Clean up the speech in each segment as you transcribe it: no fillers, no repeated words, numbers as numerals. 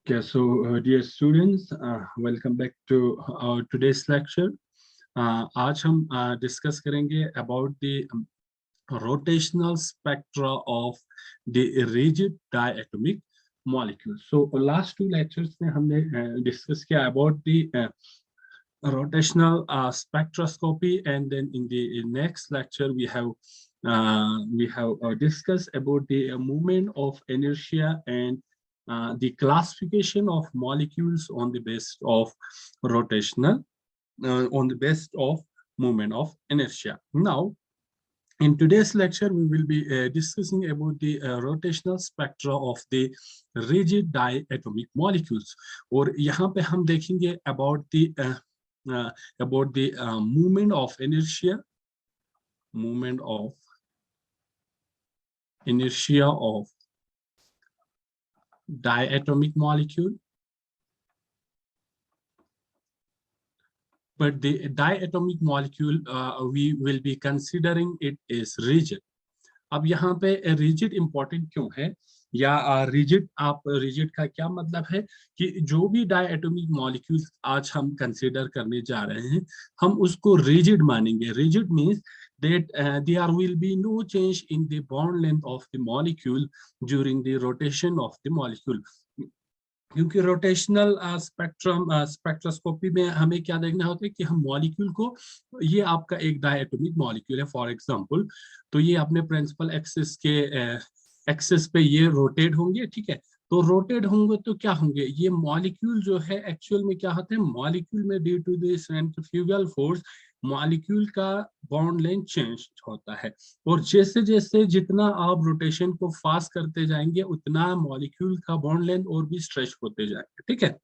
Dear students, welcome back to our today's lecture. आज हम discuss करेंगे about the rotational spectra of the rigid diatomic molecules. So last two lectures में हमने discuss किया about the rotational spectroscopy, and then in the next lecture we have discussed about the movement of inertia and the classification of molecules on the basis of rotational on the basis of movement of inertia. Now in today's lecture we will be discussing about the rotational spectra of the rigid diatomic molecules, और यहाँ पे हम देखेंगे about the movement of inertia of diatomic molecule. But the diatomic molecule we will be considering it is rigid. अब यहाँ पे rigid important क्यों है, या rigid, आप rigid का क्या मतलब है कि जो भी diatomic molecules आज हम consider करने जा रहे हैं हम उसको rigid मानेंगे. Rigid means that there will be no change in the bond length of the molecule during the rotation of the molecule. क्योंकि रोटेशनल स्पेक्ट्रोस्कोपी में हमें क्या देखना होता है कि हम मॉलिक्यूल को, ये आपका एक डायटोमिक मॉलिक्यूल है फॉर एग्जांपल, तो ये अपने प्रिंसिपल एक्सिस पे ये रोटेट होंगे, ठीक है. तो रोटेट होंगे तो क्या होंगे, ये मॉलिक्यूल जो है एक्चुअल में क्या होते हैं, मॉलिक्यूल में due to the centrifugal force molecule का बॉन्ड लेंथ चेंज होता है, और जैसे जैसे जितना आप रोटेशन को फास्ट करते जाएंगे उतना मॉलिक्यूल का बॉन्ड लेंथ और भी स्ट्रेच होते जाएंगे, ठीक है.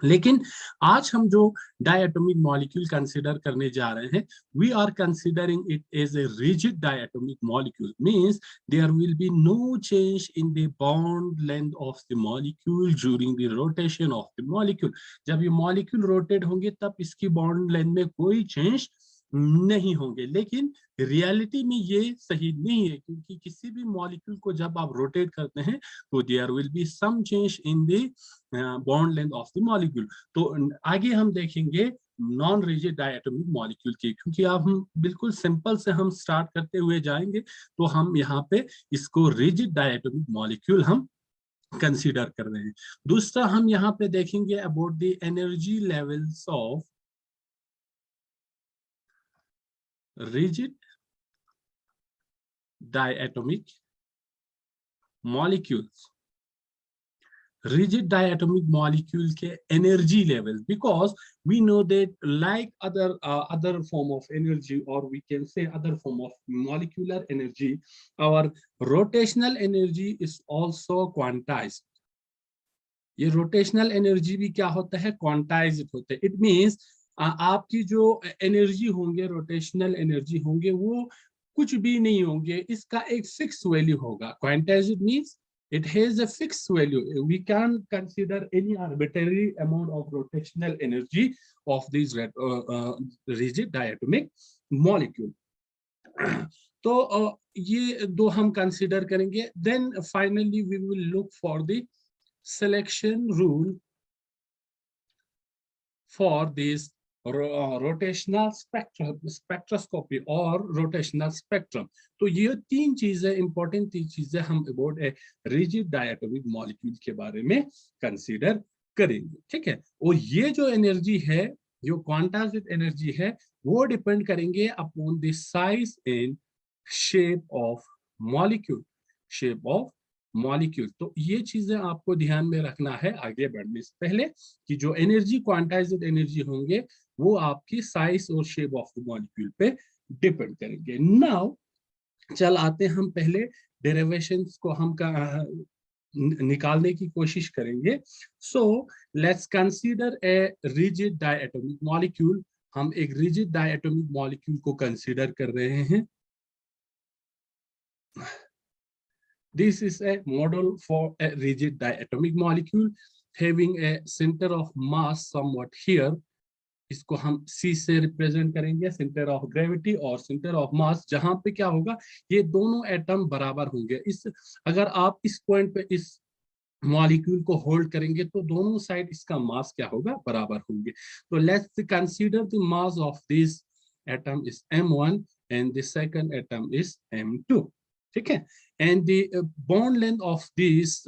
लेकिन आज हम जो डायटोमिक मॉलिक्यूल कंसीडर करने जा रहे हैं, we are considering it as a rigid diatomic molecule, means there will be no change in the bond length of the molecule during the rotation of the molecule. जब ये molecule rotate होंगे तब इसकी bond length में कोई change नहीं होंगे. लेकिन रियलिटी में ये सही नहीं है, क्योंकि किसी भी मॉलिक्यूल को जब आप रोटेट करते हैं तो there will be some change in the bond length of the molecule. तो आगे हम देखेंगे नॉन रिजिड डायटोमिक मॉलिक्यूल की, क्योंकि आप हम बिल्कुल सिंपल से हम स्टार्ट करते हुए जाएंगे तो हम यहाँ पे इसको रिजिड डायटोमिक मॉलिक्यूल हम कंसीडर कर रहे हैं. दूसरा हम यहाँ पे देखेंगे about the energy levels of rigid diatomic molecules. Rigid diatomic molecule के energy level, because we know that like other form of energy, or we can say other form of molecular energy, our rotational energy is also quantized. ये rotational energy भी क्या होता है, quantized होता है. It means आपकी जो energy होंगे, रोटेशनल एनर्जी होंगे, वो कुछ भी नहीं होंगे, इसका एक फिक्स वैल्यू होगा. Quantized means it has a fix value. We can consider any arbitrary amount of rotational energy of this rigid diatomic molecule. तो ये दो हम कंसीडर करेंगे. Then finally we will look for the selection rule for this rotational spectroscopy और rotational spectrum. तो ये तीन चीजें, इंपॉर्टेंट तीन चीजें हम about a rigid diatomic molecule के बारे में कंसीडर करेंगे, ठीक है. और ये जो एनर्जी है, जो क्वांटाइज्ड एनर्जी है, वो डिपेंड करेंगे upon the size and shape of molecule, shape of molecule. तो ये चीजें आपको ध्यान में रखना है आगे बढ़ने से पहले, कि जो एनर्जी, क्वांटाइज्ड एनर्जी होंगे, वो आपकी साइज और शेप ऑफ द मॉलिक्यूल पे डिपेंड करेंगे. नाउ चल आते हम पहले डेरिवेशंस को हम निकालने की कोशिश करेंगे. So let's consider a rigid diatomic molecule. हम एक रिजिड डायटोमिक मॉलिक्यूल को कंसीडर कर रहे हैं. This is a model for a rigid diatomic molecule having a center of mass somewhat here. इसको हम C से रिप्रेजेंट करेंगे, सेंटर ऑफ ग्रेविटी और सेंटर ऑफ मास, जहां पे क्या होगा, ये दोनों एटम बराबर होंगे. इस अगर आप इस पॉइंट पे इस मॉलिक्यूल को होल्ड करेंगे तो दोनों साइड इसका मास क्या होगा, बराबर होंगे। तो let's consider the mass of this atom is m1 and the second atom is m2, ठीक है। And the bond length of this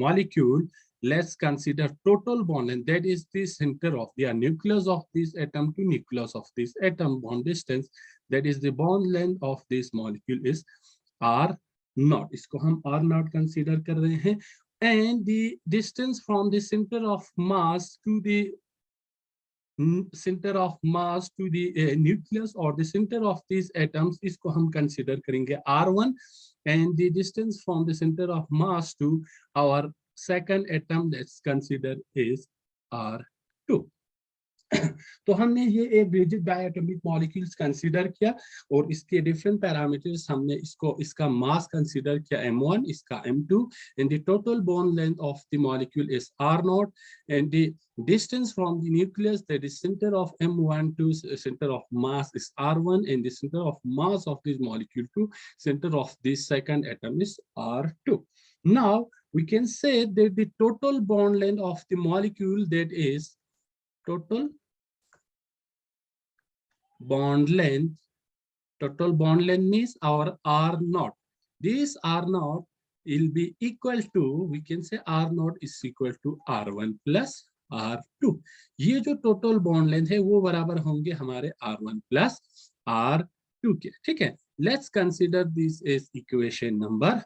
molecule, let's consider total bond length, that is the center of the nucleus of this atom to nucleus of this atom bond distance, that is the bond length of this molecule is r naught, इसको हम r naught consider कर रहे हैं। and the distance from the center of mass to the center of mass to the nucleus or the center of these atoms, इसको हम consider करेंगे r1, and the distance from the center of mass to our second atom that's considered is r2। तो हमने ये एक rigid diatomic molecules consider किया और इसके डिफरेंट पैरामीटर्स हमने इसको इसका मास कंसीडर किया m1, इसका m2, and the total bond length of the molecule is r0, and the distance from the nucleus, that is center of m1 to center of mass, is r1, and the center of mass of this molecule to center of this second atom is r2। Now we can say that the total bond length of the molecule, that is total bond length means our r naught, this r naught will be equal to, we can say r naught is equal to r1 plus r2। ये जो total bond length है वो बराबर होंगे हमारे r1 plus r2 के, ठीक है। Let's consider this is equation number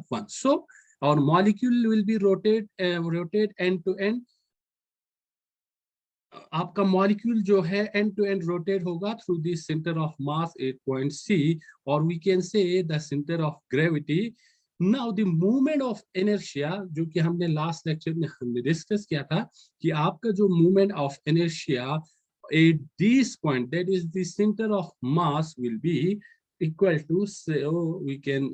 1। So our molecule will be rotate end to end, आपका मॉलिक्यूल जो है एंड टू एंड रोटेट होगा through this centre of mass 8 point C, और we can say the centre of gravity. Now the movement of inertia, जो कि हमने last lecture में हमने डिस्कस किया था कि आपका जो movement of inertia at this point, that is the centre of mass, will be equal to, so we can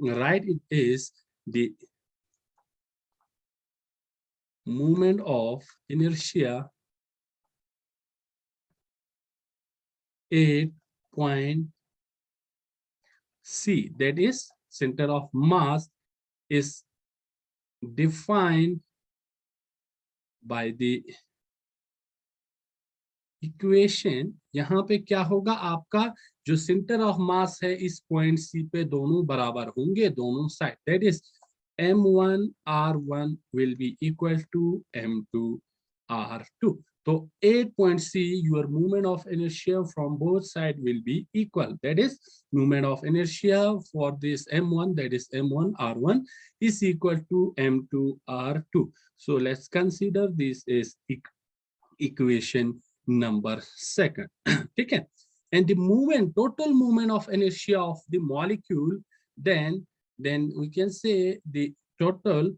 write it is the movement of inertia 8 point C, that is center of mass, is defined by the equation। यहाँ पे क्या होगा, आपका जो centre of मास है इस point C पे दोनों बराबर होंगे, दोनों side, that is m1 r1 will be equal to m2 r2। तो 8 point C, your moment of inertia from both sides will be equal, that is moment of inertia for this m1, that is m1 r1 is equal to m2 r2। so let's consider this is equation number 2, ठीक है। and the movement, total movement of inertia of the molecule, then we can say the total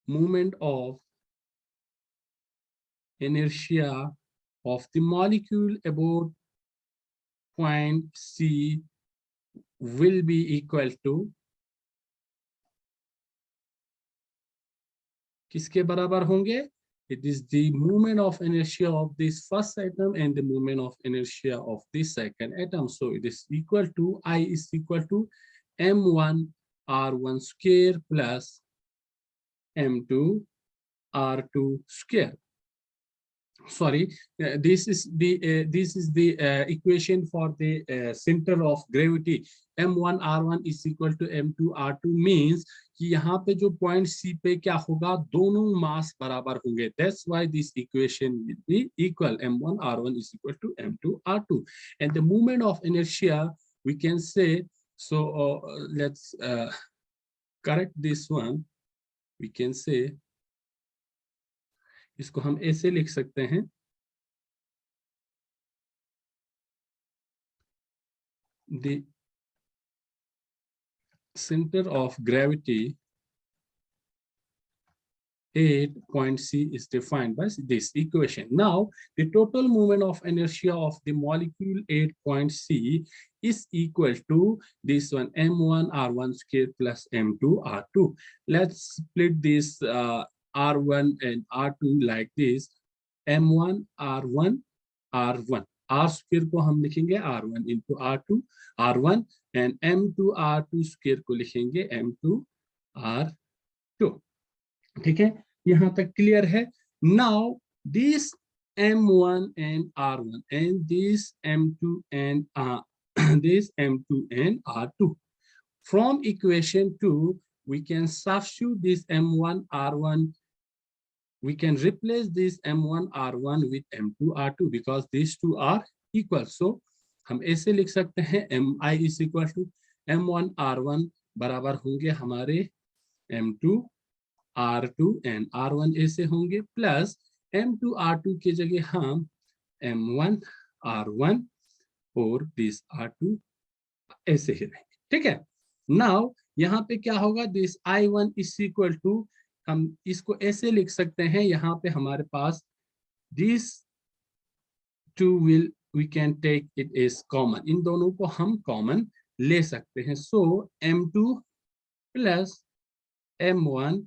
movement of inertia of the molecule about point C will be equal to, किसके बराबर होंगे, it is the moment of inertia of this first atom and the moment of inertia of this second atom, so it is equal to, I is equal to m1 r1 square plus m2 r2 square. Sorry, this is the equation for the center of gravity, m1 r1 is equal to m2 r2, means कि यहाँ पे जो point C पे क्या होगा, दोनों मास बराबर होंगे, that's why this equation will be equal, m1 r1 is equal to m2 r2। and the moment of inertia, we can say, so let's correct this one, we can say, इसको हम ऐसे लिख सकते हैं, the center of gravity 8 point C is defined by this equation। now the total moment of inertia of the molecule 8 point C is equal to this one, m1 r1 square plus m2 r2। let's split this r1 and r2 like this, m1 r1 r1, R square को हम लिखेंगे R1 into R1 and M2R2 square को लिखेंगे M2R2। ठीक है, यहां तक clear है। Now this M1 and R1 and this M2 and this M2 and R2 from equation 2 we can substitute this M1 R1, we can replace this M1 R1 with M2 R2 because these two are equal. So हम ऐसे लिख सकते हैं Mi is equal to M1 R1 बराबर होंगे हमारे M2 R2 and R1 ऐसे होंगे प्लस M2 R2 की जगह हम M1 R1 और दिस R2 ऐसे ही रहेंगे। ठीक है, नाउ यहाँ पे क्या होगा, this I1 is equal to, हम इसको ऐसे लिख सकते हैं, यहाँ पे हमारे पास this two will we can take it is common, इन दोनों को हम कॉमन ले सकते हैं। सो M2 प्लस M1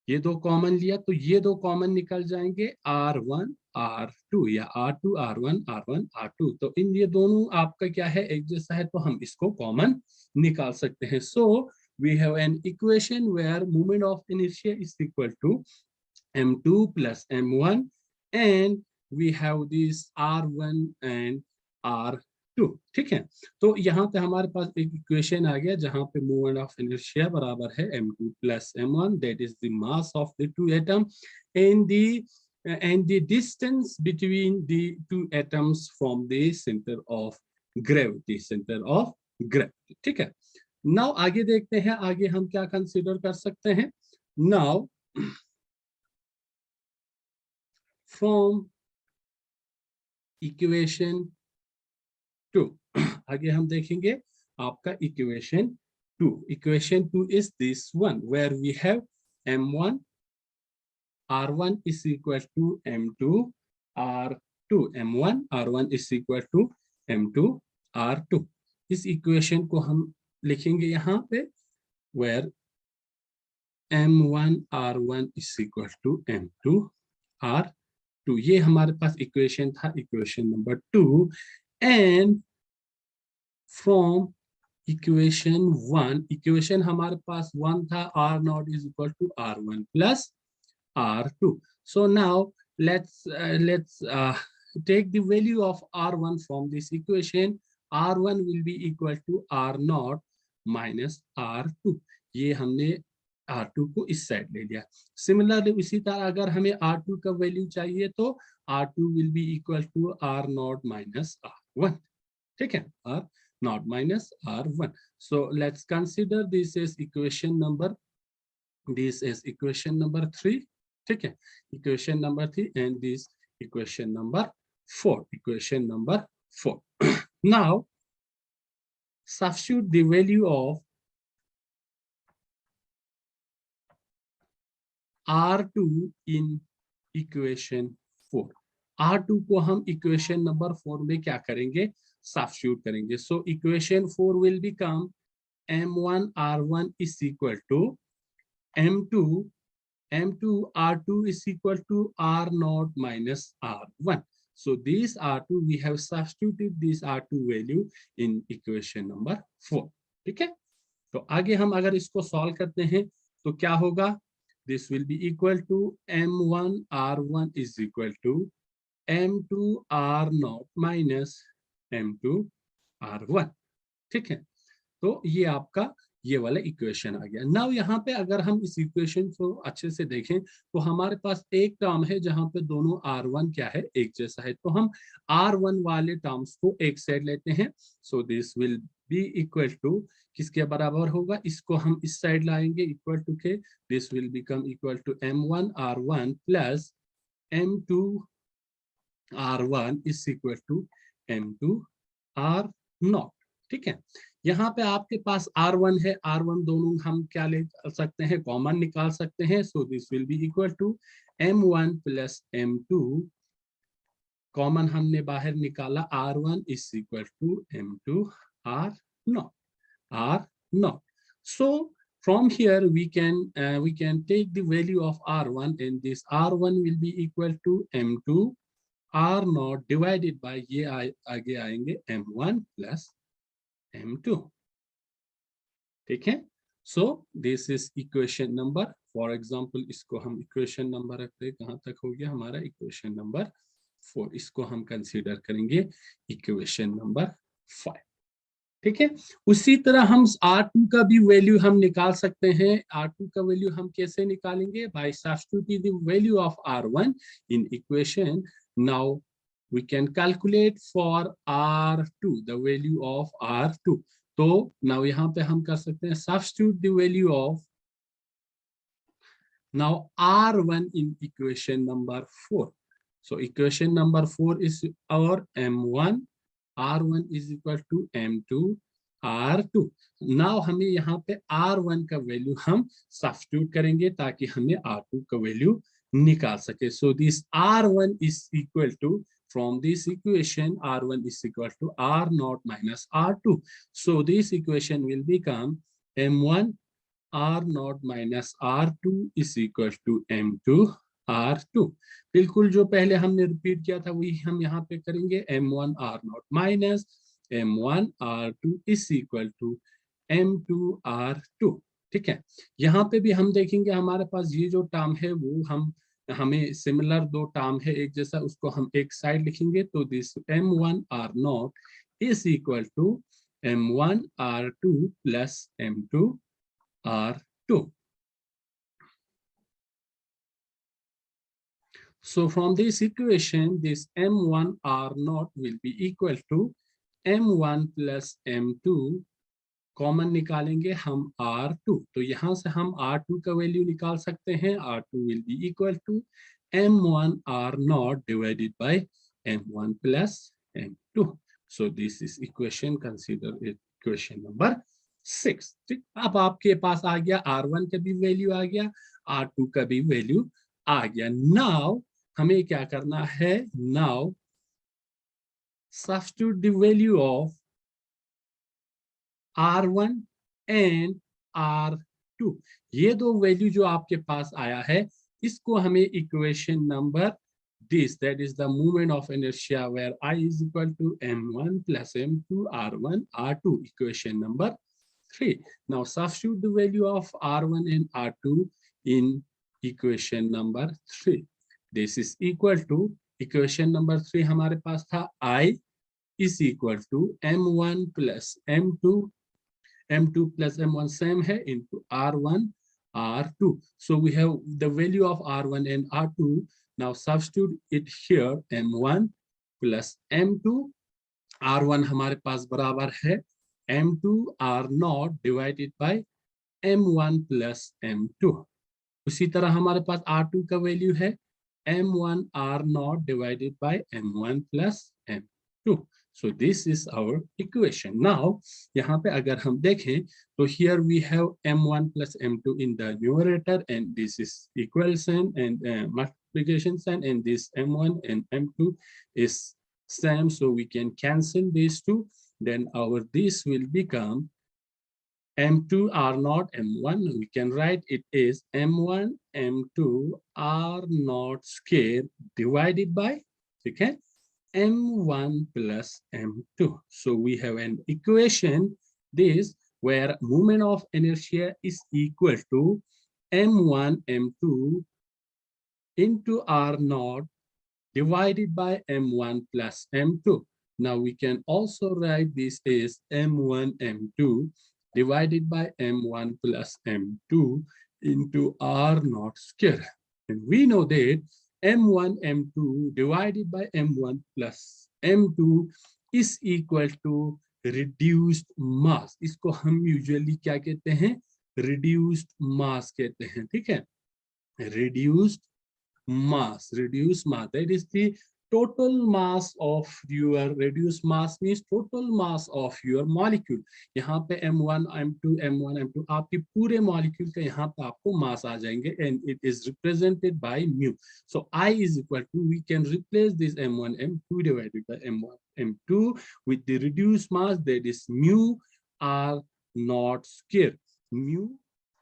ये दो कॉमन लिया तो ये दो कॉमन निकल जाएंगे R1 R2 या R2 R1 R1 R2। तो इन ये दोनों आपका क्या है, एक जैसा है, तो हम इसको कॉमन निकाल सकते हैं। So we have an equation where moment of inertia is equal to M2 plus M1 and we have this R1 and R2। ठीक है, तो यहाँ पे हमारे पास एक इक्वेशन आ गया जहाँ पे मोमेंट ऑफ इनर्शिया बराबर है M2 plus M1, that is the mass of the two atom and the distance between the two atoms from the center of gravity, ठीक है। नाउ आगे देखते हैं, आगे हम क्या कंसीडर कर सकते हैं। नाउ from इक्वेशन 2 आगे हम देखेंगे आपका equation 2 is this one where we have M1 R1 is equal to M2 R2, M1 R1 is equal to M2 R2। इस इक्वेशन को हम लिखेंगे यहाँ पे where M1 R1 is equal to M2 R2, ये हमारे पास इक्वेशन था, equation number 2। And from equation 1, equation हमारे पास 1 था, R0 is equal to R1 plus R2। So now let's take the value of R1 from this equation. R1 will be equal to R0 minus R2, ये हमने R2 को इस side ले लिया। Similarly इसी तरह अगर हमें R2 का वैल्यू चाहिए तो R2 will be equal to R0 minus R1। ठीक है, R0 minus R1। So let's consider this is equation number 3। ठीक है, equation number 3 and this equation number 4, now substitute the value of R2 in equation 4। R2 को हम equation number 4 में क्या करेंगे, substitute करेंगे। So equation 4 will become M1 R1 is equal to M2 R2 is equal to R0 minus R1। So these R2 we have substituted this R2 value in equation number 4। ठीक है, तो आगे हम अगर इसको सॉल्व करते हैं तो क्या होगा, this will be equal to M1 R1 is equal to M2 R0 minus M2 R1। ठीक है, तो ये आपका ये वाला इक्वेशन आ गया। नाउ यहाँ पे अगर हम इस इक्वेशन को अच्छे से देखें तो हमारे पास एक टर्म है जहाँ पे दोनों R1 क्या है, एक जैसा है, तो हम R1 वाले टर्म्स को एक साइड लेते हैं। So this will be equal to, किसके बराबर होगा, इसको हम इस साइड लाएंगे इक्वल टू के, this will become equal to M1 R1 plus M2 R1 is equal to M2 R0। ठीक है, यहाँ पे आपके पास R1 है, R1 दोनों हम क्या ले सकते हैं, कॉमन निकाल सकते हैं। So this will be equal to M1 plus M2, common हमने बाहर निकाला, R1 is equal to M2 R0। So from here we can take the value of R1 and this R1 will be equal to M2 are not divided by ये आगे आएंगे m1 plus m2। ठीक है, so this is equation number, for example इसको हम equation number रखते हैं, कहां तक हो गया हमारा इक्वेशन नंबर 4, इसको हम कंसीडर करेंगे इक्वेशन नंबर 5। ठीक है, उसी तरह हम R2 का भी वैल्यू हम निकाल सकते हैं। R2 का वैल्यू हम कैसे निकालेंगे? Bye substituting the value of R1 in equation. Now we can calculate for R2 the value of R2। तो now यहाँ पे हम कर सकते हैं substitute the value of now R1 in equation number 4। So equation number 4 is our M1, R1 is equal to M2 R2। now हमें यहाँ पे R1 का वैल्यू हम सब्स्टिट्यूट करेंगे ताकि हमें R2 का वैल्यू निकाल सके। So this R1 is equal to, from this equation R1 is equal to R naught minus R2। so this equation will become M1 R naught minus R2 is equal to M2 R2। बिल्कुल जो पहले हमने repeat किया था वही हम यहाँ पे करेंगे। M1 R naught minus M1 R2 is equal to M2 R2। ठीक है, यहाँ पे भी हम देखेंगे हमारे पास ये जो टर्म है वो हमें सिमिलर दो टर्म है एक जैसा, उसको हम एक साइड लिखेंगे। तो this M1 R naught is equal to M1 R2 plus M2 R2। So from this equation, this M1 R naught will be equal to M1 plus M2, common निकालेंगे हम R2। तो यहाँ से हम R2 का value निकाल सकते हैं। R2 will be equal to M1 R naught divided by M1 plus M2। So this is equation, consider it equation number 6। ठीक, अब आपके पास आ गया R1 का भी वैल्यू आ गया, R2 का भी वैल्यू आ गया। नाउ हमें क्या करना है? Now substitute the value of R1 and R2। ये दो वैल्यू जो आपके पास आया है इसको हमें equation number this, that is the moment of inertia where I is equal to M1 plus M2 R1 R2, equation number 3। now substitute the value of R1 and R2 in equation number 3। this is equal to equation number 3 हमारे पास था I is equal to M1 plus M2, M2 plus M1 same है into R1 R2। so we have the value of R1 and R2। now substitute it here, M1 plus M2, R1 हमारे पास बराबर है M2 R naught divided by M1 plus M2। उसी तरह हमारे पास R2 का value है M1 R naught divided by M1 plus M2। so this is our equation। now यहाँ पे अगर हम देखें तो here we have M1 plus M2 in the numerator and this is equal sign and multiplication sign, and this M1 and M2 is same, so we can cancel these two, then our this will become M2 R naught M1, we can write it is M1 M2 R naught square divided by, okay, M1 plus M2। so we have an equation this where moment of inertia is equal to M1 M2 into R naught divided by M1 plus M2। now we can also write this as M1 M2 divided by M1 plus M2 into R naught square, and we know that M1 M2 divided by M1 plus M2 is equal to reduced mass। इसको हम usually क्या कहते हैं? reduced mass कहते हैं। ठीक है, reduced mass, that is the total mass of your, reduced mass means total mass of your molecule। यहाँ पे M1 M2 M1 M2 आपके पूरे molecule का यहाँ पे आपको mass आ जाएंगे and it is represented by mu। so I is equal to, we can replace this M1 M2 divided by M1 M2 with the reduced mass, that is mu R naught square, mu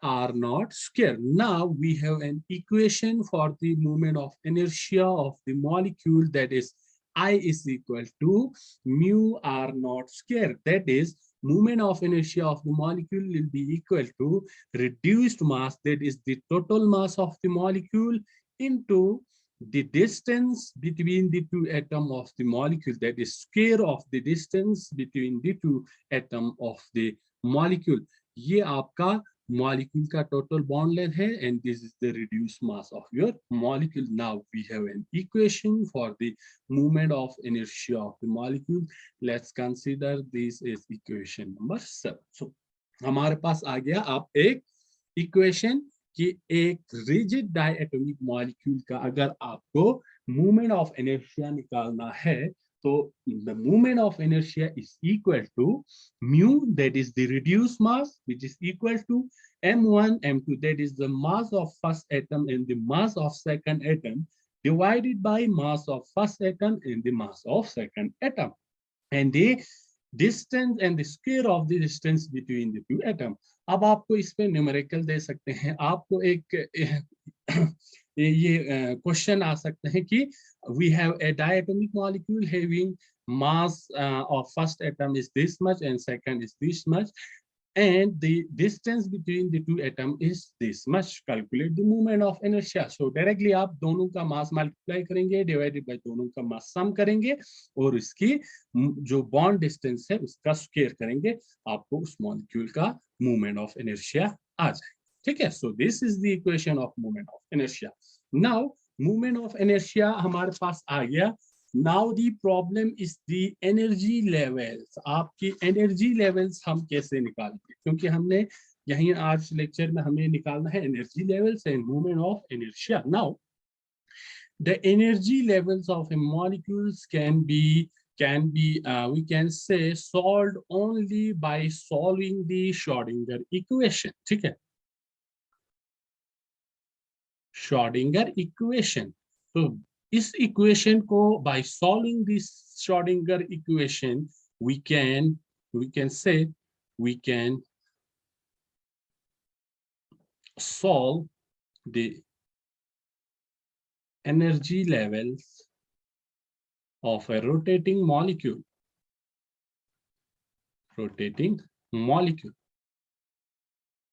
R naught square। now we have an equation for the moment of inertia of the molecule, that is I is equal to mu r naught square. That is, moment of inertia of the molecule will be equal to reduced mass, that is the total mass of the molecule, into the distance between the two atoms of the molecule, that is square of the distance between the two atoms of the molecule. ये आपका molecule का total bond length है, and this is the reduced mass of your molecule. Now we have an equation for the moment of inertia of the molecule. Let's consider this is equation number 7. So हमारे पास आ गया आप एक equation कि एक rigid डायएटॉमिक molecule का अगर आपको movement of inertia निकालना है, तो the moment of inertia is equal to mu, that is the reduced mass, which is equal to m1 m2, that is the mass of first atom and the mass of second atom, divided by mass of first atom and the mass of second atom, and the distance and the square of the distance between the two atoms. अब आपको इस पे numerical दे सकते हैं, आपको एक ये question आ सकते हैं कि we have a diatomic molecule having mass of first atom is this much and second is this much, and the distance between the two atoms is this much. Calculate the moment of inertia. So directly आप दोनों का मास multiply करेंगे, divided by दोनों का मास सम करेंगे, और इसकी जो बॉन्ड डिस्टेंस है उसका स्क्वायर करेंगे, आपको उस मॉलिक्यूल का मूवमेंट ऑफ इनर्शिया आ जाएगा. ठीक है. So this is the equation of movement of inertia. Now movement of inertia हमारे पास आ गया. Now the problem is the energy levels. आपकी energy levels हम कैसे निकालेंगे, क्योंकि हमने यहीं आज लेक्चर में हमें निकालना है energy levels and movement of inertia. Now the energy levels of a molecules can be we can say solved only by solving the Schrodinger equation. ठीक है, Schrodinger equation. तो इस इक्वेशन को by solving this Schrodinger equation we can say we can solve the energy levels of a rotating molecule.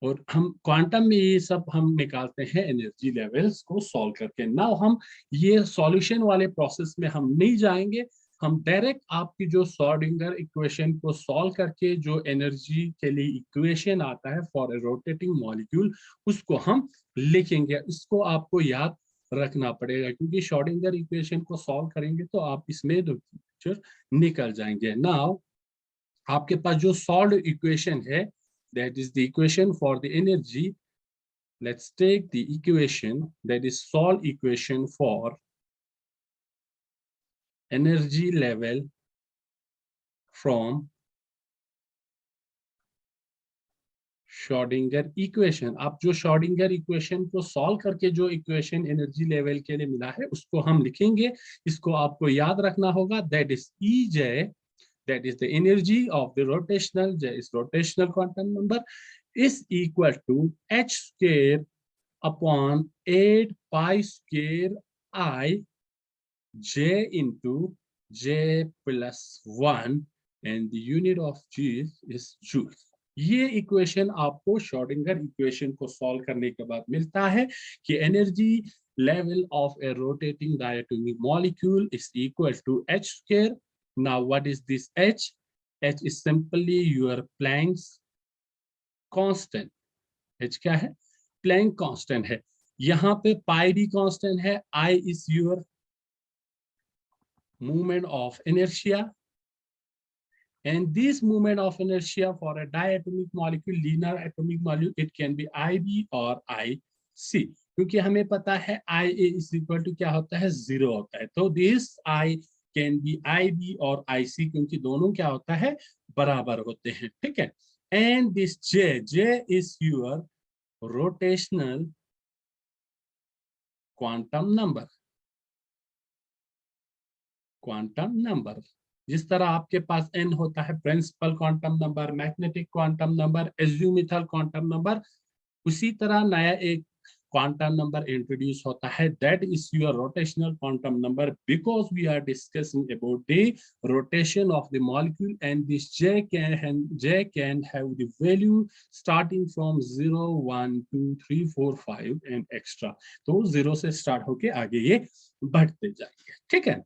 और हम quantum में ये सब हम निकालते हैं एनर्जी लेवल्स को सॉल्व करके. नाउ हम ये सॉल्यूशन वाले प्रोसेस में हम नहीं जाएंगे, हम डायरेक्ट आपकी जो श्रोडिंगर इक्वेशन को सॉल्व करके जो एनर्जी के लिए इक्वेशन आता है फॉर ए रोटेटिंग मॉलिक्यूल, उसको हम लिखेंगे. इसको आपको याद रखना पड़ेगा, क्योंकि श्रोडिंगर इक्वेशन को सॉल्व करेंगे तो आप इसमें निकल जाएंगे. नाउ आपके पास जो सॉल्व्ड इक्वेशन है, that is the equation for the energy. Let's take the equation that is solved equation for energy level from Schrodinger equation. आप जो Schrodinger equation को solve करके जो equation energy level के लिए मिला है उसको हम लिखेंगे. इसको आपको याद रखना होगा. That is EJ, that is the energy of the rotational, J is rotational quantum number, is equal to h square upon 8 pi square I J into J plus 1, and the unit of G is joules. ये equation आपको Schrodinger equation को solve करने के बाद मिलता है कि energy level of a rotating diatomic molecule is equal to h square. Now what is this h? H is simply your Planck's constant. h क्या है? Planck constant है. यहाँ पे pi d constant है. I is your moment of inertia, and this moment of inertia for a diatomic molecule, linear atomic molecule, it can be IB or IC, क्योंकि हमें पता है IA is equal to क्या होता है? 0 होता है. तो this I can be IB or IC, क्योंकि दोनों क्या होता है? बराबर होते हैं. ठीक है. And this J is your rotational quantum number. जिस तरह आपके पास n होता है principal quantum number, magnetic quantum number, azimuthal quantum number, उसी तरह नया एक क्वांटम नंबर इंट्रोड्यूस होता है, that is your rotational quantum number, because we are discussing about the rotation of the molecule, and this j can have the value starting from 0 1 2 3 4 5 and extra. तो 0 से start होके आगे ये बढ़ते जाएंगे, ठीक है।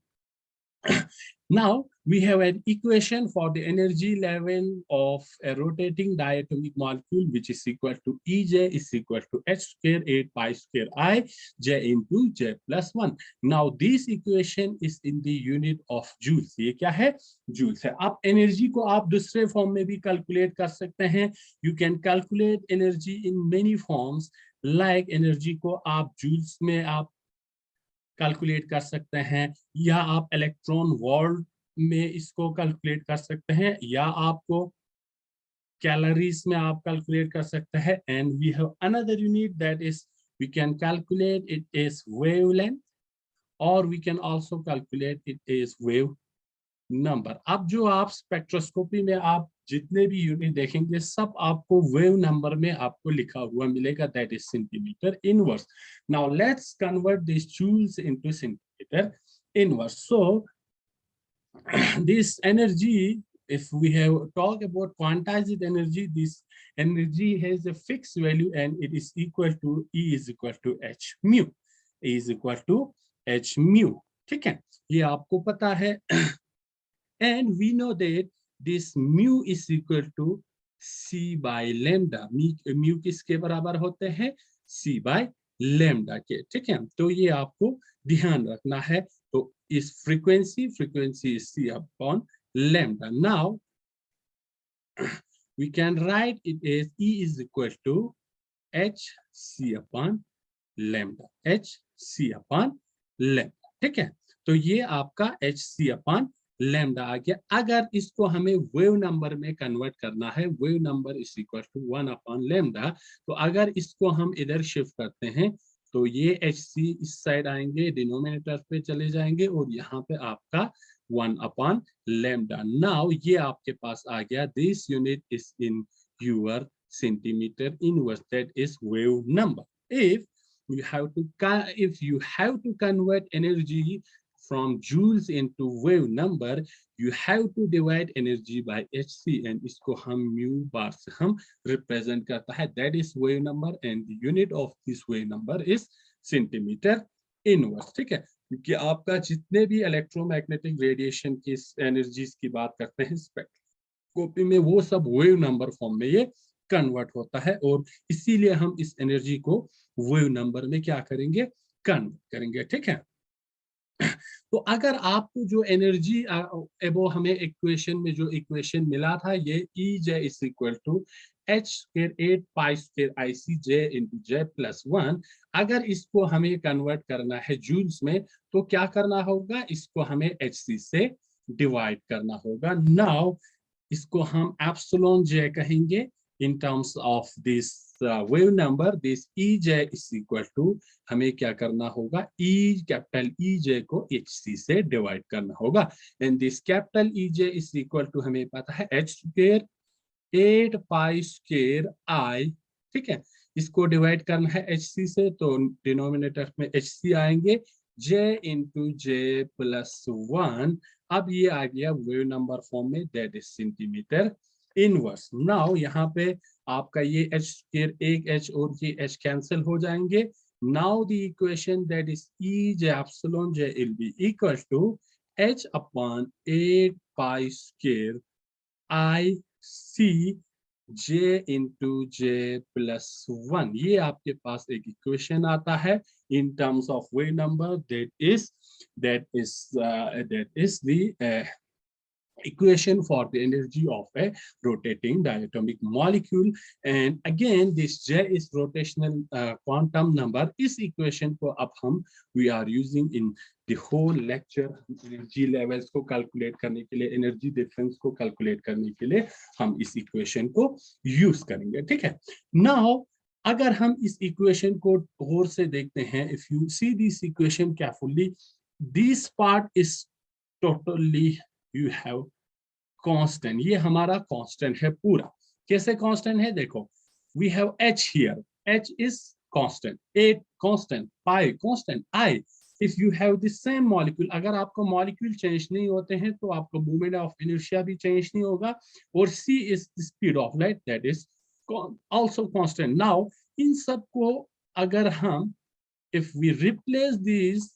Now we have an equation for the energy level of a rotating diatomic molecule, which is equal to Ej is equal to h square 8 pi square I j into j plus 1. Now this equation is in the unit of joules. ये क्या है? joules है। आप energy को आप दूसरे form में भी कैलकुलेट कर सकते हैं। You can calculate energy in many forms, like energy को आप joules में आप कैलकुलेट कर सकते हैं, या आप इलेक्ट्रॉन वोल्ट में इसको कैलकुलेट कर सकते हैं, या आपको कैलोरीज में आप कैलकुलेट कर सकते हैं। And we have another unit that is we can calculate it is wavelength, और we can also calculate it is wave number. अब जो आप स्पेक्ट्रोस्कोपी में आप जितने भी यूनिट देखेंगे, सब आपको वेव नंबर में आपको लिखा हुआ मिलेगा, that is centimetre inverse. Now let's convert this joules into centimetre inverse. So this energy, if we have talked about quantized energy, this energy has a fixed value and it is equal to E is equal to H mu. E is equal to H mu. ठीक है, ये आपको पता है। And we know that this mu is equal to C by lambda. mu किसके बराबर होते हैं? C by lambda के, ठीक है। तो ये आपको ध्यान रखना है। तो इस frequency is C upon lambda. Now we can write it as E is equal to H C upon lambda. H C upon lambda, ठीक है। तो ये आपका H C upon lambda आ गया। अगर इसको हमें वेव नंबर में कन्वर्ट करना है, wave number is equal to 1 upon lambda, तो अगर इसको हम इधर शिफ्ट करते हैं तो ये HC इस साइड आएंगे, डिनोमिनेटर पे चले जाएंगे, और यहाँ पे आपका 1 अपॉन लैम्डा। नाउ ये आपके पास आ गया, this unit is in your centimetre inverse, that is wave number. if you have to convert energy from joules into wave number, you have to divide energy by hc, and इसको हम mu bar से हम represent करता है, that is wave number, and the unit of this wave number is centimeter inverse, ठीक है। क्योंकि आपका जितने भी इलेक्ट्रोमैग्नेटिक रेडिएशन की एनर्जीज की बात करते हैं स्पेक्ट्रोस्कोपी में, वो सब वेव नंबर फॉर्म में ये कन्वर्ट होता है, और इसीलिए हम इस एनर्जी को वेव नंबर में क्या करेंगे? कन्वर्ट करेंगे, ठीक है। तो अगर आपको जो एनर्जी वो हमें इक्वेशन में जो इक्वेशन मिला था, ये E J is equal to H square 8 pi square IC J into J plus 1, अगर इसको हमें कन्वर्ट करना है जूल्स में, तो क्या करना होगा? इसको हमें HC से डिवाइड करना होगा। नाउ इसको हम एप्सिलॉन J कहेंगे in terms of this wave number, this EJ is equal to, हमें क्या करना होगा? कैपिटल EJ को HC से डिवाइड करना होगा, and this capital EJ is equal to हमें पता है H square 8 pi square I, ठीक है। इसको डिवाइड करना है HC से, तो डिनोमिनेटर में HC आएंगे, J into J plus 1। अब ये आ गया वेव नंबर फॉर्म में, that is centimetre inverse. Now यहाँ पे आपका ये H स्क्वायर, एक H और ये H कैंसिल हो जाएंगे। Now the equation that is E J epsilon J will be equal to H upon 8 pi square I C J into J plus 1। ये आपके पास एक इक्वेशन आता है in terms of wave number, that is the equation for the energy of a rotating diatomic molecule, and again this J is rotational quantum number। इस equation को अब हम we are using in the whole lecture, energy levels को calculate करने के लिए, energy difference को calculate करने के लिए हम इस equation को use करेंगे, ठीक है। Now अगर हम इस equation को गौर से देखते हैं, if you see this equation carefully, this part is totally you have constant, ये हमारा constant है पूरा। कैसे constant है? देखो, we have H here, H is constant, 8 constant, pi constant, I. If you have the same molecule, अगर आपका molecule change नहीं होते हैं तो आपका movement of inertia भी change नहीं होगा, और c is the speed of light, that is also constant. Now इन सब को अगर हम, if we replace these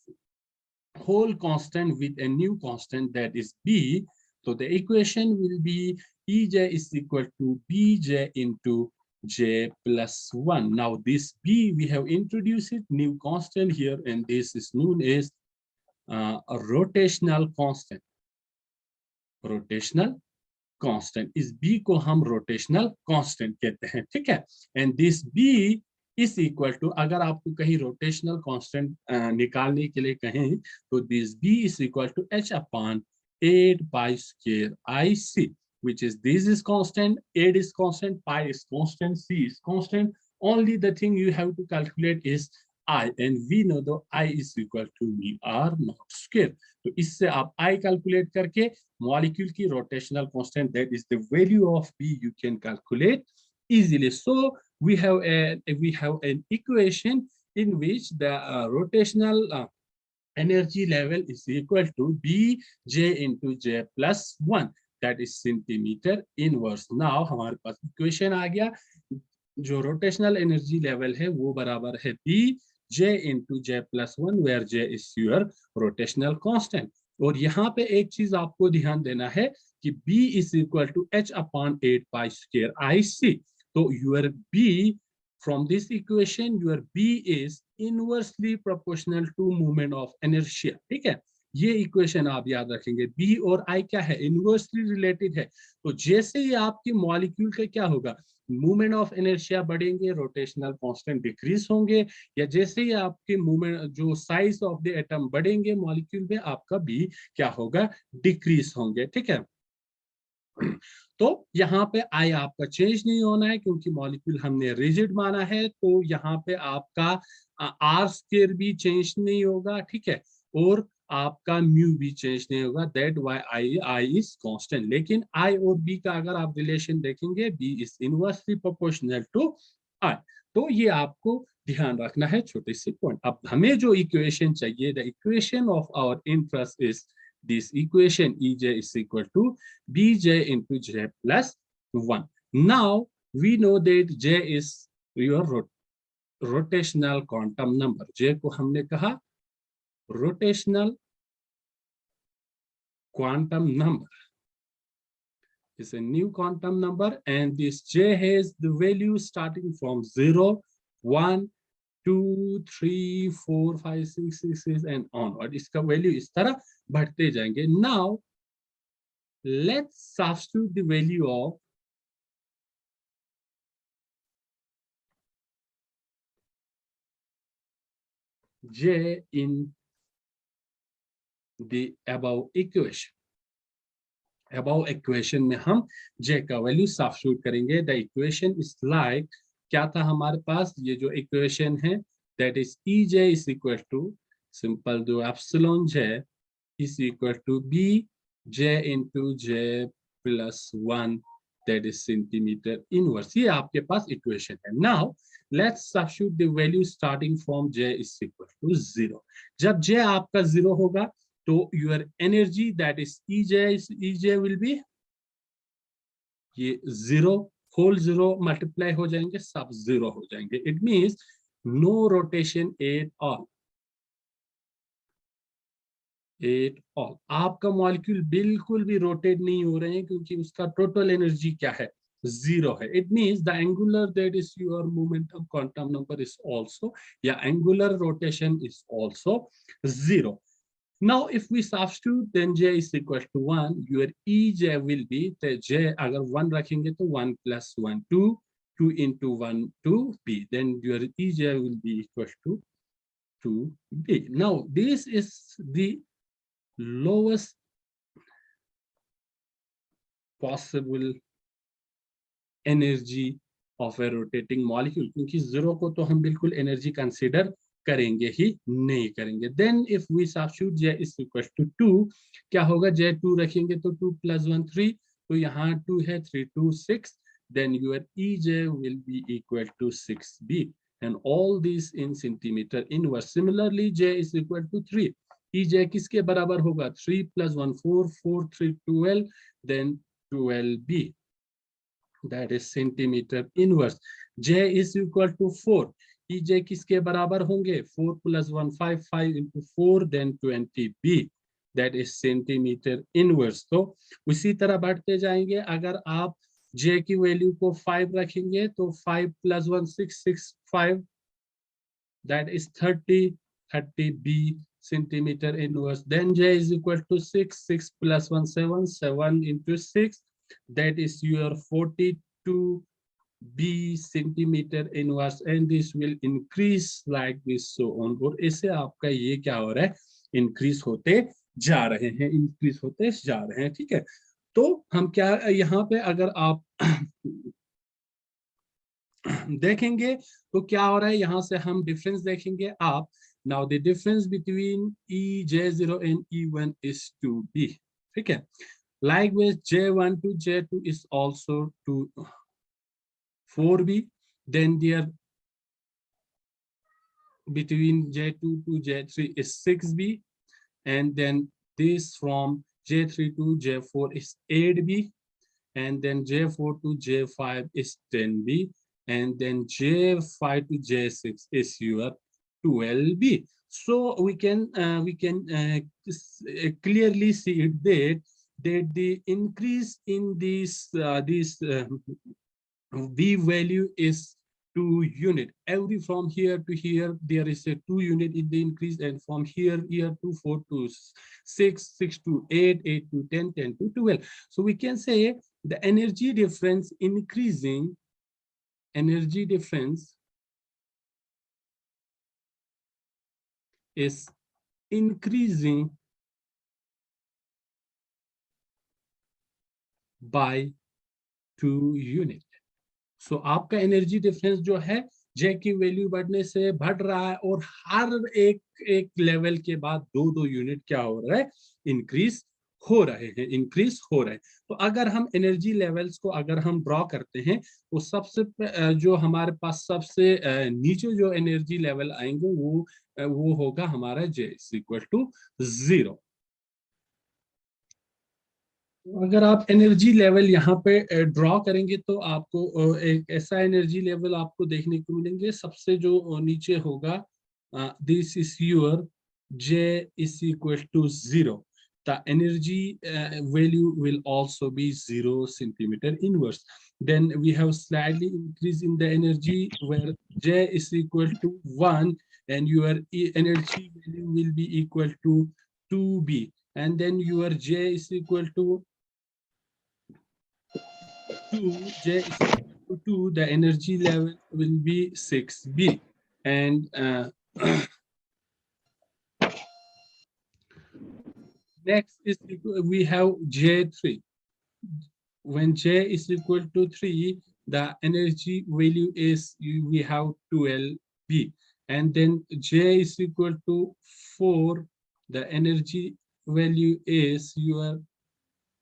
whole constant with a new constant, that is b, so the equation will be Ej is equal to Bj into j plus 1. Now this b, we have introduced it, new constant here, and this is known as a rotational constant. Rotational constant, इस b को हम rotational constant कहते हैं, ठीक है. And this b is equal to, अगर आपको कहीं rotational constant निकालने के लिए कहें तो this b is equal to h upon 8 pi square ic, which is this is constant, 8 is constant, pi is constant, c is constant. Only the thing you have to calculate is I, and we know the I is equal to mu r naught square. तो इससे आप I calculate करके molecule की rotational constant, that is the value of B, you can calculate easily. So we have an equation in which the rotational energy level is equal to Bj into j plus 1, that is centimeter inverse. Now हमारे पास equation आ गया, जो rotational energy level है वो बराबर है Bj into j plus 1, where j is your rotational constant. और यहाँ पे एक चीज आपको ध्यान देना है कि B is equal to h upon 8 pi square ic. तो your B, from this equation, your B is inversely proportional to moment of inertia. ठीक है, ये इक्वेशन आप याद रखेंगे. B और I क्या है, इनवर्सली रिलेटेड है. तो जैसे ही आपकी मॉलिक्यूल का क्या होगा, मूवमेंट ऑफ इनर्शिया बढ़ेंगे, रोटेशनल कांस्टेंट डिक्रीज होंगे, या जैसे ही आपके मूवमेंट, जो साइज ऑफ द एटम बढ़ेंगे मॉलिक्यूल में, आपका भी क्या होगा, डिक्रीज होंगे. ठीक है, तो यहाँ पे आई आपका चेंज नहीं होना है क्योंकि मॉलिक्यूल हमने रिजिड माना है. तो यहाँ पे आपका आर स्क्वायर भी चेंज नहीं होगा, ठीक है, और आपका म्यू भी चेंज नहीं होगा. That why I is constant. लेकिन आई और बी का अगर आप रिलेशन देखेंगे, B is inversely proportional to I. तो ये आपको ध्यान रखना है, छोटे से पॉइंट. अब हमें जो इक्वेशन चाहिए, the equation of our interest is this equation, Ej is equal to Bj into j plus 1. Now we know that j is your rotational quantum number. j को हमने कहा rotational quantum number is a new quantum number, and this j has the value starting from 0, 1, 2, 3, 4, 5, 6, 6 and onward. इसका value इस तरह बढ़ते जाएंगे. Now let's substitute the value of j in the above equation. above equation में हम j का value substitute करेंगे. The equation is like, क्या था हमारे पास, ये जो इक्वेशन है, that is Ej is equal to, simple जो epsilon j is equal to Bj into j plus 1, that is centimeter inverse. ये आपके पास इक्वेशन है. Now let's substitute the value starting from j is equal to 0. जब j आपका 0 होगा तो your energy, that is Ej will be, ये 0 whole 0 multiply हो जाएंगे, सब 0 हो जाएंगे. It means no rotation at all. आपका मॉलिक्यूल बिल्कुल भी रोटेट नहीं हो रहे हैं क्योंकि उसका टोटल एनर्जी क्या है, 0 है. It means the angular, that is your momentum quantum number is also, या angular rotation is also 0. Now if we substitute, then j is equal to 1, your Ej will be, the j अगर 1 रखेंगे तो 1 plus 1 2, 2 into 1 2b, then your Ej will be equal to 2b. Now this is the lowest possible energy of a rotating molecule, क्योंकि 0 को तो हम बिल्कुल energy consider करेंगे ही नहीं करेंगे. Then if we substitute j is equal to 2, क्या होगा, j 2 रखेंगे तो 2 plus 1 3, तो यहाँ 2 है, 3 2 6, then your Ej will be equal to 6b. and all these in centimeter inverse. Similarly, J is equal to 3. EJ किसके बराबर होगा? 3 plus 1 4, 4 3 12, then 12B. That is centimeter inverse. J is equal to 4. EJ किसके बराबर होंगे? 4 plus 1 5, 5 into 4, then 20B. That is centimeter inverse. तो उसी तरह बढ़ते जाएंगे. अगर आप J की वैल्यू को 5 रखेंगे तो 5 plus 1 6, 6 5, that is 30, 30B centimeter inverse. Then J is equal to 6, 6 plus 1 7, 7 into 6, that is your 42B centimeter inverse, and this will increase like this, so on. और ऐसे आपका ये क्या हो रहा है? इंक्रीज होते जा रहे हैं, इंक्रीज होते जा रहे हैं. ठीक है, तो हम क्या यहाँ पे अगर आप देखेंगे तो क्या हो रहा है, यहां से हम डिफरेंस देखेंगे आप. Now the difference between EJ0 and E1 is 2B. ठीक है, likewise J1 to J2 is also 4B. then there between J2 to J3 is 6B, and then this from J3 to J4 is 8B, and then J4 to J5 is 10B, and then J5 to J6 is your 12B. So we can clearly see it that the increase in this B value is 2 unit. Every from here to here there is a 2 unit in the increase, and from here to 4 to 6, 6 to 8, 8 to 10, 10 to 12. So we can say the energy difference increasing, energy difference is increasing by 2 unit. So आपका energy difference जो है J की value बढ़ने से बढ़ रहा है, और हर एक लेवल के बाद 2-2 यूनिट क्या हो रहा है? इंक्रीज हो रहे हैं, इंक्रीज हो रहे हैं. तो अगर हम एनर्जी लेवल्स को अगर हम ड्रॉ करते हैं तो सबसे जो हमारे पास सबसे नीचे जो एनर्जी लेवल आएंगे वो होगा हमारा J is equal to 0. अगर आप एनर्जी लेवल यहाँ पे ड्रॉ करेंगे तो आपको एक ऐसा एनर्जी लेवल आपको देखने को मिलेंगे. सबसे जो नीचे होगा, this is your J is equal to 0. The energy value will also be 0 centimeter inverse. Then we have slightly increase in the energy where J is equal to 1, and your energy value will be equal to 2B, and then your J is equal to 2, J is equal to 2, the energy level will be 6B. And next is we have J3. When J is equal to 3, the energy value is we have 12B. And then J is equal to 4, the energy value is your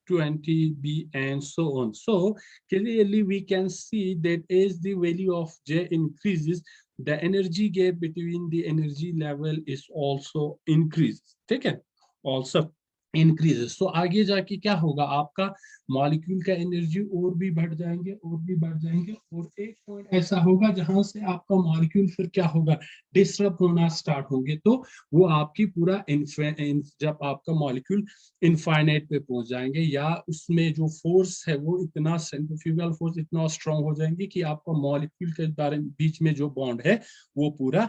20B, and so on. So clearly we can see that as the value of J increases, the energy gap between the energy level is also increases. ठीक है, also increases. So आगे जाके क्या होगा, आपका molecule का energy और भी बढ़ जाएंगे, और भी बढ़ जाएंगे, और एक पॉइंट ऐसा होगा जहां से आपका मॉलिक्यूल फिर क्या होगा, डिस्टर्ब होना स्टार्ट होंगे. तो वो आपकी पूरा जब आपका मॉलिक्यूल इनफाइनाइट पे पहुंच जाएंगे, या उसमें जो फोर्स है वो इतना सेंट्रीफ्यूगल फोर्स इतना स्ट्रांग हो जाएंगे कि आपका मॉलिक्यूल के बीच में जो बॉन्ड है वो पूरा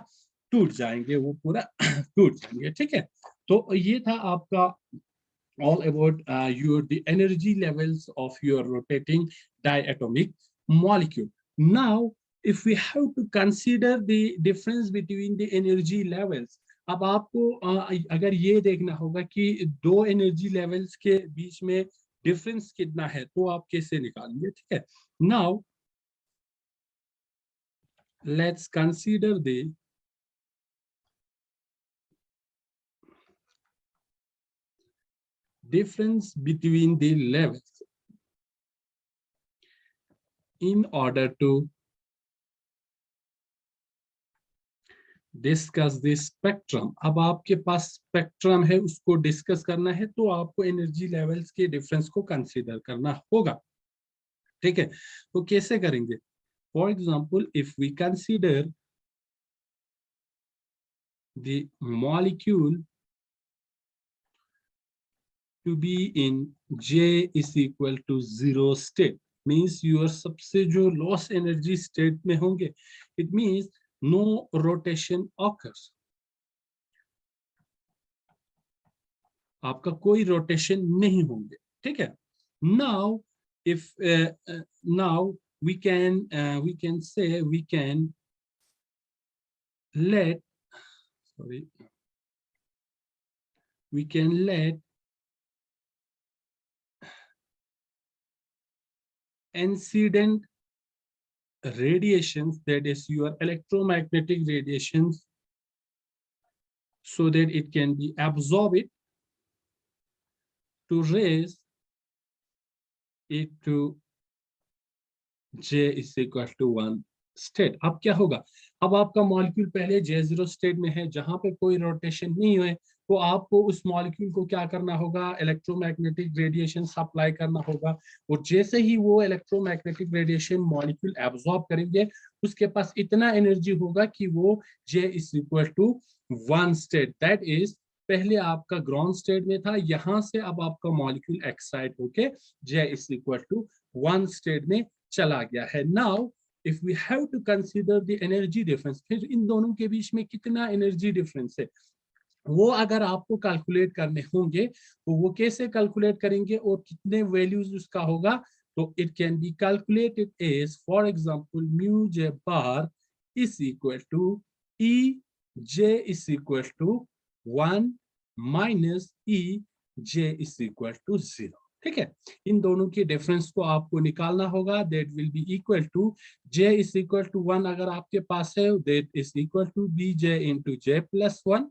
टूट जाएंगे, वो पूरा टूट जाएंगे. ठीक है, तो ये था आपका all about the energy levels of your rotating diatomic molecule. Now, if we have to consider the difference between the energy levels, अब आपको अगर ये देखना होगा कि दो एनर्जी लेवल्स के बीच में डिफरेंस कितना है, तो आप कैसे निकालेंगे. ठीक है, now let's consider the difference between the levels in order to discuss the spectrum. अब आपके पास स्पेक्ट्रम है, उसको डिस्कस करना है, तो आपको एनर्जी लेवल्स के डिफरेंस को कंसीडर करना होगा। ठीक है, तो कैसे करेंगे? For example, if we consider the molecule to be in J is equal to 0 state, means your सबसे जो loss energy state में होंगे, it means no rotation occurs, आपका कोई रोटेशन नहीं होंगे। ठीक है, now if now we can say we can let sorry we can let incident radiations, that is your electromagnetic radiations, so that it can be absorbed to raise it to J is equal to 1 state. अब क्या होगा? अब आपका molecule पहले J0 state में है, जहां पे कोई रोटेशन नहीं है, तो आपको उस मॉलिक्यूल को क्या करना होगा? इलेक्ट्रोमैग्नेटिक रेडिएशन सप्लाई करना होगा। और जैसे ही वो इलेक्ट्रोमैग्नेटिक रेडिएशन मॉलिक्यूल एब्जॉर्ब करेंगे, उसके पास इतना एनर्जी होगा कि वो J is equal to 1 state, that is पहले आपका ग्राउंड स्टेट में था, यहां से अब आपका मॉलिक्यूल एक्साइट होके J is equal to 1 state में चला गया है। Now if we have to consider the energy difference, फिर इन दोनों के बीच में कितना एनर्जी डिफरेंस है, वो अगर आपको कैलकुलेट करने होंगे, तो वो कैसे कैलकुलेट करेंगे और कितने वैल्यूज उसका होगा? तो it can be calculated as, for example, mu J bar is equal to E J is equal to 1 minus E J is equal to 0। ठीक है, इन दोनों के डिफरेंस को आपको निकालना होगा। That will be equal to J is equal to 1 अगर आपके पास है, that is equal to B J into J plus 1,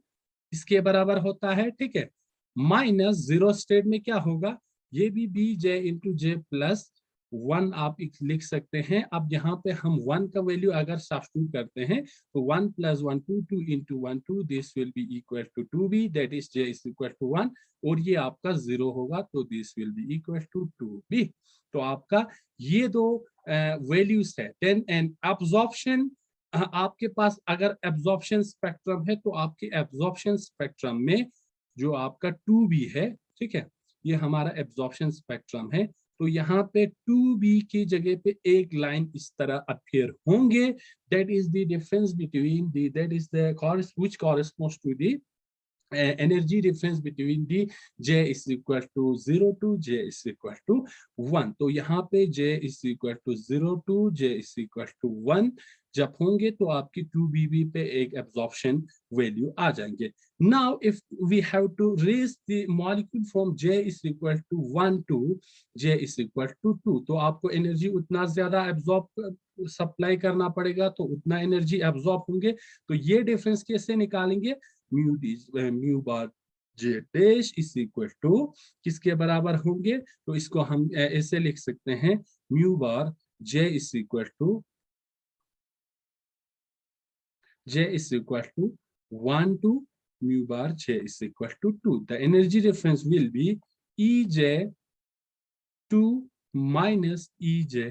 इसके बराबर होता है। ठीक है, माइनस 0 स्टेट में क्या होगा? ये भी B J into J plus 1 आप लिख सकते हैं। अब यहाँ पे हम 1 का वैल्यू अगर सब्स्टिट्यूट करते हैं, तो 1 plus 1 2 2 into 1 2, this will be equal to 2b, that is J is equal to 1, और ये आपका 0 होगा, तो this will be equal to 2b। तो आपका ये दो वैल्यूज है। देन एंड एब्जॉर्प्शन, आपके पास अगर एब्जॉर्प्शन स्पेक्ट्रम है, तो आपके एब्जॉर्प्शन स्पेक्ट्रम में जो आपका 2b है, ठीक है, ये हमारा एब्जॉर्प्शन स्पेक्ट्रम है, तो यहाँ पे 2b की जगह पे एक लाइन इस तरह अपीयर होंगे, that is the difference between the, that is the which corresponds to the energy difference between the J is equal to 0 to J is equal to 1। तो यहाँ पे J is equal to 0 to J is equal to 1 जब होंगे, तो आपकी 2bb पे एक absorption value आ जाएंगे। Now if we have to raise the molecule from J is equal to 1 to J is equal to 2, तो आपको एनर्जी उतना ज्यादा एब्जॉर्ब सप्लाई करना पड़ेगा, तो उतना एनर्जी एब्जॉर्ब होंगे। तो ये डिफरेंस कैसे निकालेंगे? Mu bar J dash is equal to किसके बराबर होंगे? तो इसको हम ऐसे लिख सकते हैं, mu bar J is equal to J is equal to 1 to mu bar J is equal to 2. The energy difference will be EJ 2 minus EJ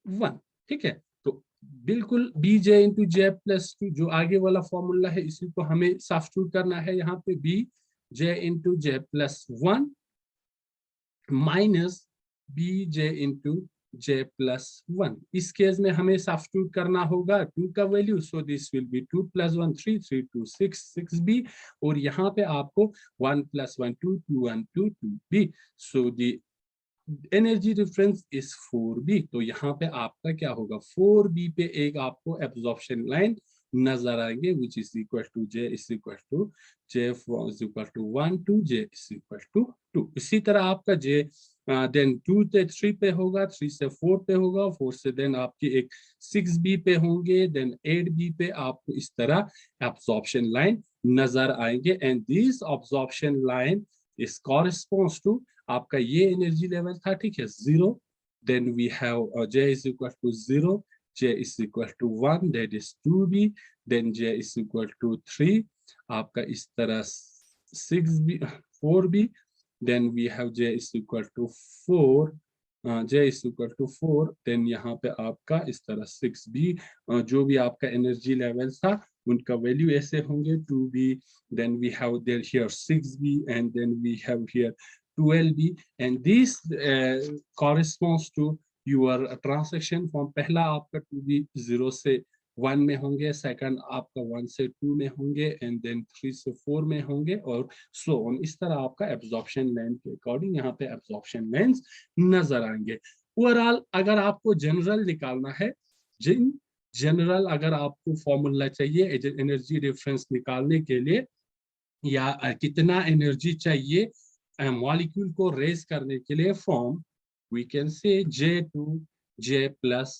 1। ठीक है, तो बिल्कुल BJ इंटू J प्लस 2 जो आगे वाला फॉर्मूला है, इसी को हमें सब्स्टिट्यूट करना है यहाँ पे, BJ into J plus 1 minus BJ into J plus 1। इस केस में हमें सब्स्टिट्यूट करना होगा 2 का value, so this will B 2 plus 1 3 3 2 6 6b, और यहाँ पे आपको 1 plus 1 2 2 1 2 2b, so the energy difference is 4b। तो यहाँ पे आपका क्या होगा? 4b पे एक आपको एब्जॉर्प्शन लाइन नजर आएंगे, which is equal to J is equal to J from is equal to 1 to J is equal to 2। इसी तरह आपका J देन 2 से 3 पे होगा, 3 से 4 पे होगा, 4 से देन आपकी एक 6b पे होंगे, देन 8b पे आपको इस तरह एब्जॉर्प्शन लाइन नजर आएंगे। And this absorption line is corresponds to आपका ये एनर्जी लेवल था, ठीक है, 0, then we have J is equal to 0, j is equal to 1, that is 2b, then j is equal to 3, आपका इस तरह 6b 4b, then we have j is equal to 4, j is equal to 4, then यहाँ पे आपका इस तरह 6b, जो भी आपका एनर्जी लेवल था उनका वैल्यू ऐसे होंगे 2b, then we have there here 6b, and then we have here 12b, and this corresponds to your transaction form. पहला आपका 2b 0 से 1 में होंगे, सेकंड आपका 1 से 2 में होंगे, एंड देन 3 से 4 में होंगे, और सो ऑन। इस तरह आपका एब्जॉर्प्शन लेंथ के अकॉर्डिंग यहाँ पे एब्जॉर्प्शन लेंथ नजर आएंगे। ओवरऑल अगर आपको जनरल निकालना है, जनरल अगर आपको फॉर्मूला चाहिए एनर्जी डिफरेंस निकालने के लिए, या कितना एनर्जी चाहिए मॉलिक्यूल को रेज करने के लिए, from we can say J to J plus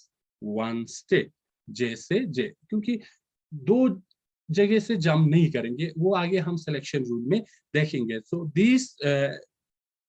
1 state, J से J, क्योंकि दो जगह से जंप नहीं करेंगे, वो आगे हम सिलेक्शन रूल में देखेंगे। So this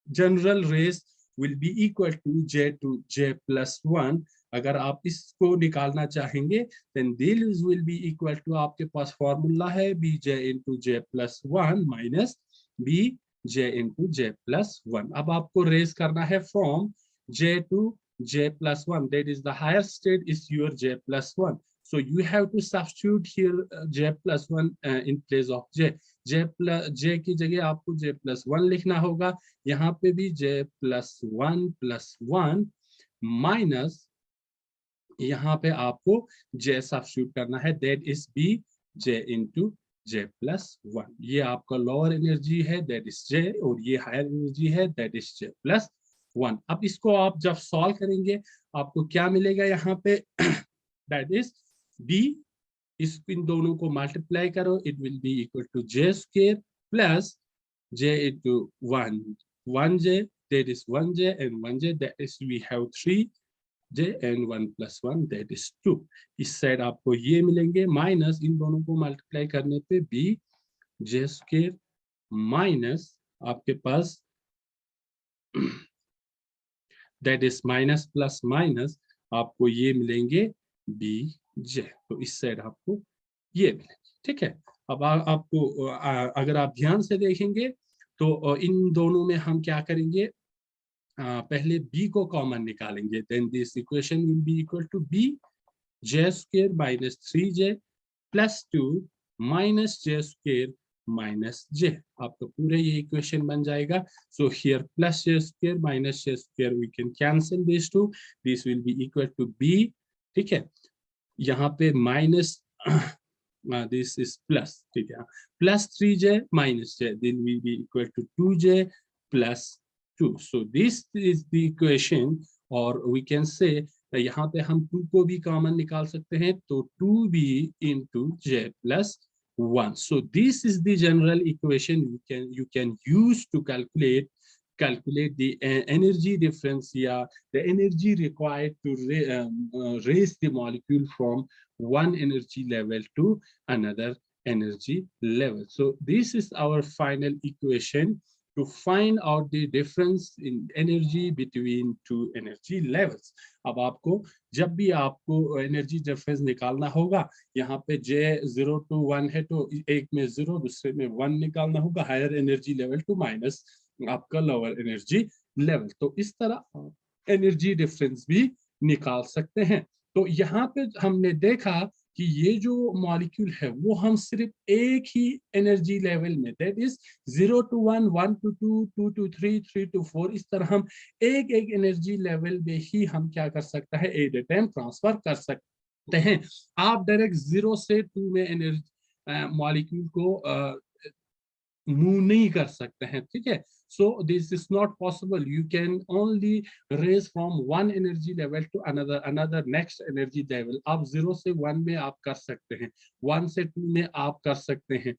general race will be equal to J to J plus 1। अगर आप इसको निकालना चाहेंगे then this will be equal to, आपके पास फॉर्मूला है Bj into J plus 1 minus Bj into J plus 1। अब आपको रेस करना है from J to J plus 1, that is the higher state is your J plus 1, so you have to substitute here J plus 1 in place of J। J की जगह आपको J plus 1 लिखना होगा, यहाँ पे भी J plus 1 माइनस यहाँ पे आपको J सब्स्टिट्यूट करना है, that is B J into J plus 1। ये आपका लोअर एनर्जी है, दैट इज J, और ये हायर एनर्जी है, दैट इज J प्लस 1। अब इसको आप जब सॉल्व करेंगे आपको क्या मिलेगा यहाँ पे, दैट इज B, इन दोनों को मल्टीप्लाई करो, it will be equal to J square plus J into 1J, that is 1J and 1J, that is we have 3J and 1 plus 1, that is 2। इस साइड आपको ये मिलेंगे, माइनस इन दोनों को multiply करने पे B J स्क्वायर माइनस आपके पास that is minus plus minus, आपको ये मिलेंगे BJ, तो इस साइड आपको ये मिलेंगे, ठीक है। अब आपको अगर आप ध्यान से देखेंगे तो इन दोनों में हम क्या करेंगे, पहले B को कॉमन निकालेंगे, then this equation will be equal to B J square minus 3J plus 2 minus J square minus J, आपका पूरे ये इक्वेशन बन जाएगा। So here plus J square minus J square we can cancel these two, this will be equal to B, ठीक है। यहाँ पे minus this is plus, ठीक है, plus 3J minus J, then will be equal to 2J plus 2। So this is the equation, or we can say यहाँ पे हम 2 को भी कॉमन निकाल सकते हैं, तो 2B into J plus 1। So this is the general equation you can use to calculate the energy difference, yeah, the energy required to raise the molecule from one energy level to another energy level। So this is our final equation to find out the difference in energy between two energy levels। अब आपको जब भी आपको energy difference निकालना होगा, यहाँ पे J 0 to 1 है, तो एक में 0 दूसरे में 1 निकालना होगा, higher energy level to minus आपका लोअर एनर्जी लेवल, तो इस तरह एनर्जी डिफरेंस भी निकाल सकते हैं। तो यहाँ पे हमने देखा कि ये जो मॉलिक्यूल है वो हम सिर्फ एक ही एनर्जी लेवल में, that is 0 to 1, 1 to 2, 2 to 3, 3 to 4, इस तरह हम एक एनर्जी लेवल में ही हम क्या कर सकते हैं, एट ए टाइम ट्रांसफर कर सकते हैं। आप डायरेक्ट 0 से 2 में एनर्जी मॉलिक्यूल को मूव नहीं कर सकते हैं, ठीक है। So this is not possible, you can only raise from one energy level to another next energy level। आप 0 से 1 में आप कर सकते हैं, 1 से 2 में आप कर सकते हैं,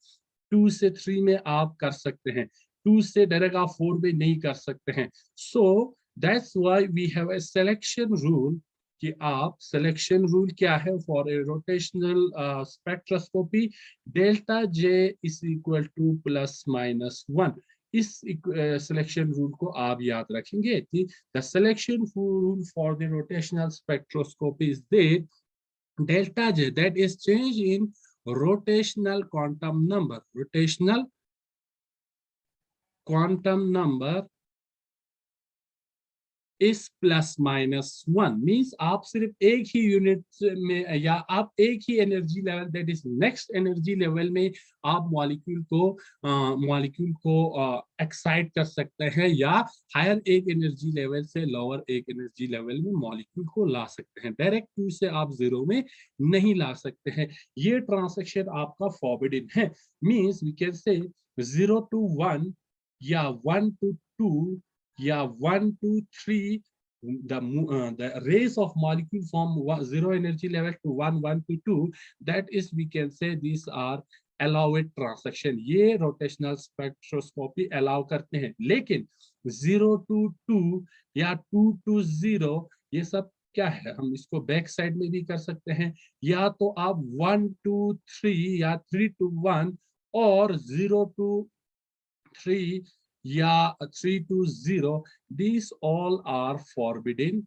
2 से 3 में आप कर सकते हैं, 2 से डायरेक्ट आप 4 में नहीं कर सकते हैं। So that's why we have a selection rule, कि आप सिलेक्शन रूल क्या है for a rotational spectroscopy, delta J is equal two plus minus 1। इस सिलेक्शन रूल को आप याद रखेंगे कि the selection rule for the rotational spectroscopy is that delta J, that is change in rotational quantum number. Rotational quantum number is plus minus one means आप सिर्फ एक ही यूनिट में या आप एक ही energy level, that is next energy level में आप मॉलिक्यूल को एक्साइट कर सकते हैं, या हायर एक एनर्जी लेवल से लोअर एक एनर्जी लेवल में मॉलिक्यूल को ला सकते हैं। डायरेक्ट टू से आप जीरो में नहीं ला सकते हैं। ये ट्रांजैक्शन आपका फॉरबिडन है। मीन्स वी कैन से 0 to 1 या 1 to 2 या 1 to 3, the rays of molecule from 0 energy level to 1 to 2, that is we can say these are allowed transaction। ये rotational spectroscopy allow करते हैं। लेकिन 0 to 2 या 2 to 0 ये सब क्या है, हम इसको बैक साइड में भी कर सकते हैं, या तो आप 1 to 3 या 3 to 1 और 0 to 3 या 3 to 0, these all are forbidden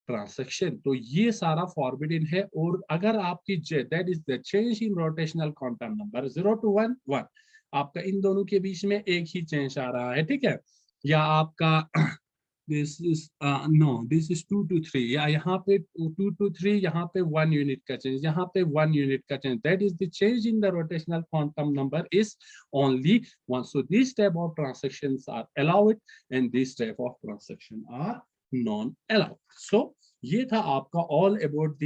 transaction. तो ये सारा फॉरबिडन है। और अगर आपकी that is the change in rotational quantum number 0 to 1 1, आपका इन दोनों के बीच में एक ही चेंज आ रहा है, ठीक है, या आपका this is no this is 2 to 3, या यहाँ पे 2 to 3, यहाँ पे 1 यूनिट का चेंज, यहाँ पे 1 यूनिट का change, that is the change in the rotational quantum number is only one. So this type of transactions are allowed and this type of transaction are non allowed. So ये था आपका all about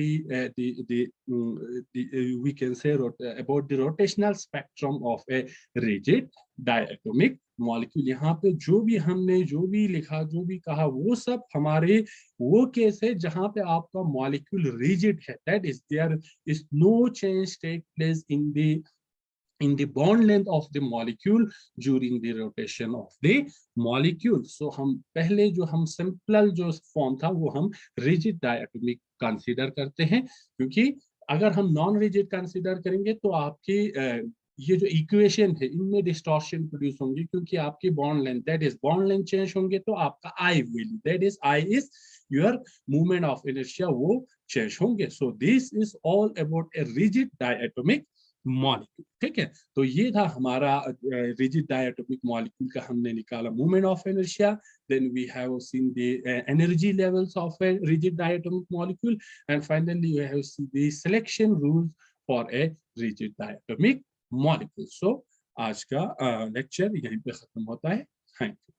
we can say about the rotational spectrum of a rigid diatomic molecule. यहाँ पे जो भी हमने जो भी लिखा, जो भी कहा, वो सब हमारे वो केस है जहाँ पे आपका मॉलिक्यूल रिजिड है, that is there is no change take place in the bond length of the molecule during the rotation of the molecule। so हम पहले जो हम सिंपल जो फॉर्म था वो हम रिजिड डायटोमिक कंसीडर करते हैं, क्योंकि अगर हम नॉन रिजिड कंसीडर करेंगे तो आपकी ये जो इक्वेशन है इनमें डिस्टॉर्शन प्रोड्यूस होंगे, क्योंकि आपकी bond length, that is bond length change होंगे तो आपका I value, that is I is your movement of inertia, वो चेंज होंगे। So this is all about a rigid diatomic molecule, ठीक है। तो ये था हमारा रिजिड डायटोमिक मॉलिक्यूल का हमने निकाला movement of inertia, then we have seen the energy levels of a rigid diatomic molecule, and finally we have seen the selection rules for a rigid diatomic molecule. So आज का lecture यहीं पे खत्म होता है। Thank you.